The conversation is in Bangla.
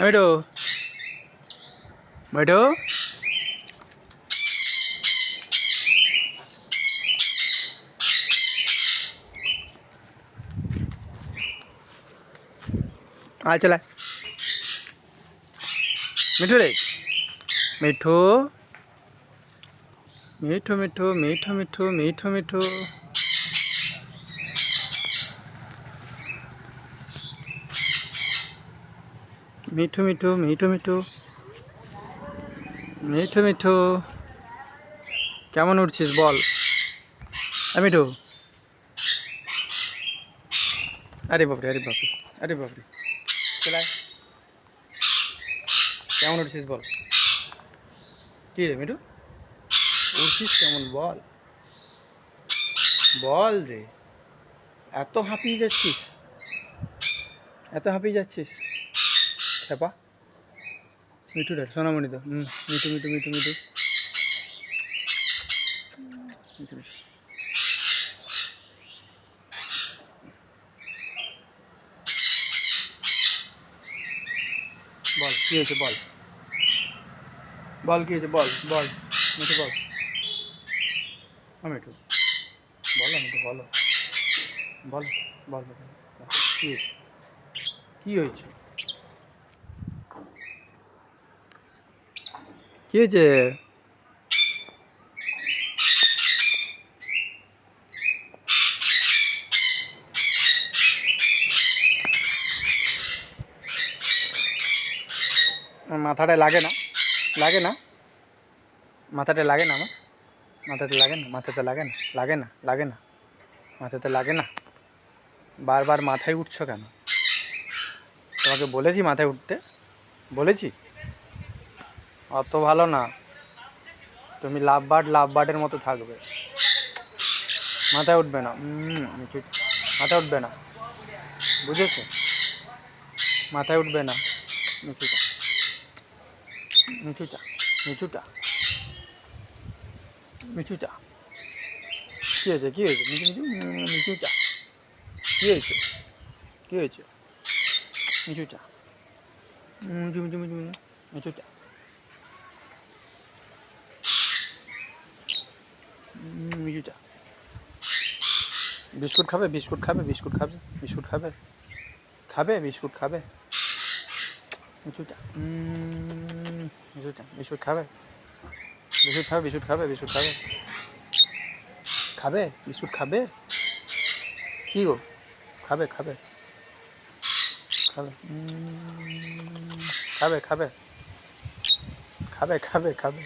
মিঠু মিঠু আয় চলে মিঠু রে মিঠু মিঠু মিঠু মিঠু মিঠু মিঠু মিঠু মিঠু মিঠু মিঠু মিঠু মিঠু মিঠু কেমন উঠছিস বল মিঠু আরে বাপরে আরে বাপরে আরে বাপরে চলে কেমন উঠছিস বল কি রে মিঠু উঠছিস কেমন বল বল রে এত হাঁপিয়ে যাচ্ছিস এত হাঁপিয়ে যাচ্ছিস খেপা মিঠু রে সোনামণি তো মিঠু মিঠু মিঠু মিঠু মিঠু মিঠু বল কী হয়েছে বল বল কী হয়েছে বল বল মিঠু বল মিঠু বলো মিঠু বলো বল বল কী হয়েছে কী হয়েছে কী হয়েছে মাথাটা লাগে না লাগে না মাথাটা লাগে না আমার মাথাতে লাগে না মাথাতে লাগে না লাগে না লাগে না মাথাতে লাগে না বারবার মাথায় উঠছো কেন তোমাকে বলেছি মাথায় উঠতে বলেছি অত ভালো না তুমি লাভ বার্ডের মতো থাকবে মাথায় উঠবে না মাথায় উঠবে না বুঝেছো মাথায় উঠবে না মিঠুটা মিঠুটা মিঠুটা মিঠুটা কী হয়েছে কী হয়েছে মিঠু মিঠু মিঠুটা কী হয়েছে কী হয়েছে মিঠুটা মিঠু মিঠু মিঠু মিঠুটা মিঠুটা বিস্কুট খাবে বিস্কুট খাবে বিস্কুট খাবে বিস্কুট খাবে খাবে বিস্কুট খাবে মিঠুটা মিঠুটা বিস্কুট খাবে বিস্কুট খাবে বিস্কুট খাবে বিস্কুট খাবে খাবে বিস্কুট খাবে কী গো খাবে খাবে খাবে খাবে খাবে খাবে খাবে খাবে